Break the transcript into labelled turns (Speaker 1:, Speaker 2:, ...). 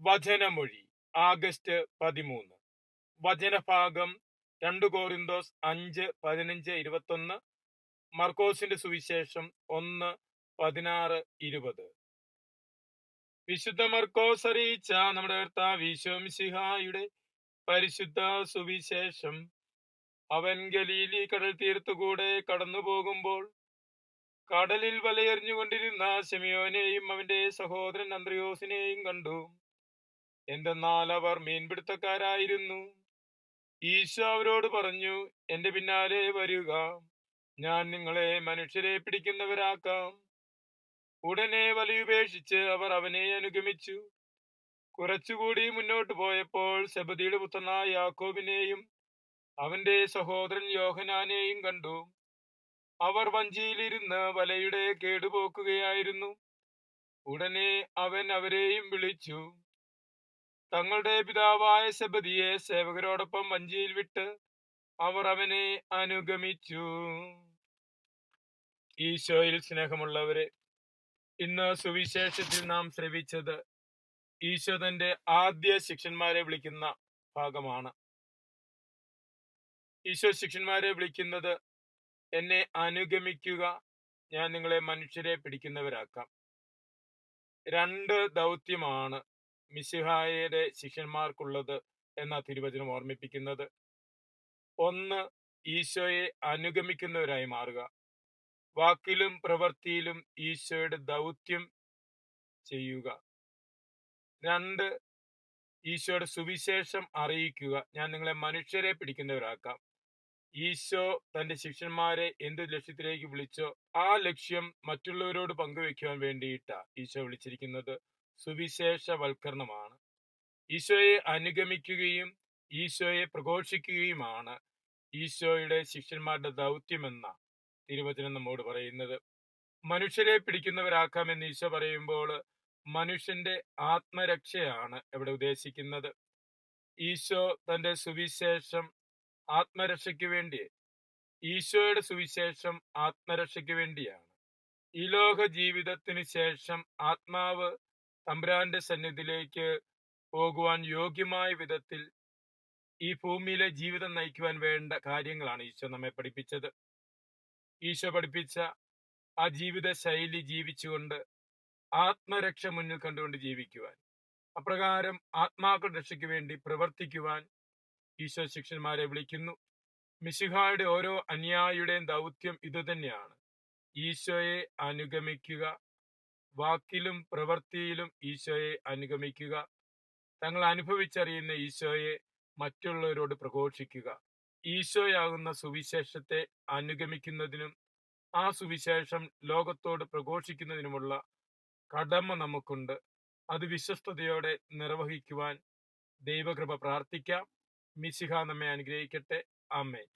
Speaker 1: വചനമൊഴി August 13. വചനഭാഗം 2 കോരിന്തോസ് 5:15-21, മർക്കോസിന്റെ സുവിശേഷം 1:16-20. വിശുദ്ധ മർക്കോസ് അറിയിച്ച നമ്മുടെ കർത്താവ് ഈശോ മിശിഹായുടെ പരിശുദ്ധ സുവിശേഷം. അവൻ ഗലീലി കടൽ തീരത്തുകൂടെ കടന്നു പോകുമ്പോൾ കടലിൽ വലയെറിഞ്ഞുകൊണ്ടിരുന്ന ശിമയോനെയും അവന്റെ സഹോദരൻ അന്ത്രയോസിനെയും കണ്ടു. എന്തെന്നാൽ അവർ മീൻപിടുത്തക്കാരായിരുന്നു. ഈശോ അവരോട് പറഞ്ഞു, എന്റെ പിന്നാലെ വരുക, ഞാൻ നിങ്ങളെ മനുഷ്യരെ പിടിക്കുന്നവരാക്കാം. ഉടനെ വലയുപേക്ഷിച്ച് അവർ അവനെ അനുഗമിച്ചു. കുറച്ചുകൂടി മുന്നോട്ട് പോയപ്പോൾ സെബദിയുടെ പുത്രനായ യാക്കോബിനെയും അവന്റെ സഹോദരൻ യോഹനാനെയും കണ്ടു. അവർ വഞ്ചിയിലിരുന്ന് വലയുടെ കേടുപോക്കുകയായിരുന്നു. ഉടനെ അവൻ അവരെയും വിളിച്ചു. തങ്ങളുടെ പിതാവായ സെബദിയെ സേവകരോടൊപ്പം വഞ്ചിയിൽ വിട്ട് അവർ അവനെ അനുഗമിച്ചു. ഈശോയിൽ സ്നേഹമുള്ളവരെ, ഇന്ന് സുവിശേഷത്തിൽ നാം ശ്രവിച്ചത് ഈശോ തന്റെ ആദ്യ ശിഷ്യന്മാരെ വിളിക്കുന്ന ഭാഗമാണ്. ഈശോ ശിഷ്യന്മാരെ വിളിക്കുന്നത്, എന്നെ അനുഗമിക്കുക, ഞാൻ നിങ്ങളെ മനുഷ്യരെ പിടിക്കുന്നവരാക്കാം. 2 ദൗത്യമാണ് മിശിഹായുടെ ശിഷ്യന്മാർക്കുള്ളത് എന്ന തിരുവചനം ഓർമ്മിപ്പിക്കുന്നത്. 1, ഈശോയെ അനുഗമിക്കുന്നവരായി മാറുക. വാക്കിലും പ്രവൃത്തിയിലും ഈശോയുടെ ദൗത്യം ചെയ്യുക. 2, ഈശോയുടെ സുവിശേഷം അറിയിക്കുക, ഞാൻ നിങ്ങളെ മനുഷ്യരെ പിടിക്കുന്നവരാക്കാം. ഈശോ തന്റെ ശിഷ്യന്മാരെ എന്ത് ലക്ഷ്യത്തിലേക്ക് വിളിച്ചോ ആ ലക്ഷ്യം മറ്റുള്ളവരോട് പങ്കുവെക്കുവാൻ വേണ്ടിയിട്ടാ ഈശോ വിളിച്ചിരിക്കുന്നത്. സുവിശേഷവൽക്കരണമാണ്. ഈശോയെ അനുഗമിക്കുകയും ഈശോയെ പ്രഘോഷിക്കുകയുമാണ് ഈശോയുടെ ശിഷ്യന്മാരുടെ ദൗത്യമെന്ന തിരുവചനം നമ്മോട് പറയുന്നത്. മനുഷ്യരെ പിടിക്കുന്നവരാക്കാമെന്ന് ഈശോ പറയുമ്പോൾ മനുഷ്യന്റെ ആത്മരക്ഷയാണ് ഇവിടെ ഉദ്ദേശിക്കുന്നത്. ഈശോ തന്റെ സുവിശേഷം ആത്മരക്ഷയ്ക്ക് വേണ്ടി, ഈശോയുടെ സുവിശേഷം ആത്മരക്ഷയ്ക്ക് വേണ്ടിയാണ്. ഈ ലോക ജീവിതത്തിന് ശേഷം ആത്മാവ് തമ്പുരാന്റെ സന്നിധിയിലേക്ക് പോകുവാൻ യോഗ്യമായ വിധത്തിൽ ഈ ഭൂമിയിലെ ജീവിതം നയിക്കുവാൻ വേണ്ട കാര്യങ്ങളാണ് ഈശോ നമ്മെ പഠിപ്പിച്ചത്. ഈശോ പഠിപ്പിച്ച ആ ജീവിത ശൈലി ജീവിച്ചുകൊണ്ട് ആത്മരക്ഷ മുന്നിൽ കണ്ടുകൊണ്ട് ജീവിക്കുവാൻ, അപ്രകാരം ആത്മാക്കളുടെ രക്ഷയ്ക്ക് വേണ്ടി പ്രവർത്തിക്കുവാൻ ഈശോ ശിഷ്യന്മാരെ വിളിക്കുന്നു. മിശിഹായുടെ ഓരോ അനുയായിയുടെയും ദൗത്യം ഇതുതന്നെയാണ്. ഈശോയെ അനുഗമിക്കുക, വാക്കിലും പ്രവൃത്തിയിലും ഈശോയെ അനുഗമിക്കുക, തങ്ങൾ അനുഭവിച്ചറിയുന്ന ഈശോയെ മറ്റുള്ളവരോട് പ്രഘോഷിക്കുക. ഈശോയാകുന്ന സുവിശേഷത്തെ അനുഗമിക്കുന്നതിനും ആ സുവിശേഷം ലോകത്തോട് പ്രഘോഷിക്കുന്നതിനുമുള്ള കടമ നമുക്കുണ്ട്. അത് വിശ്വസ്തയോടെ നിർവഹിക്കുവാൻ ദൈവകൃപ പ്രാർത്ഥിക്കാം. മിശിഹ നമ്മെ അനുഗ്രഹിക്കട്ടെ. ആമേൻ.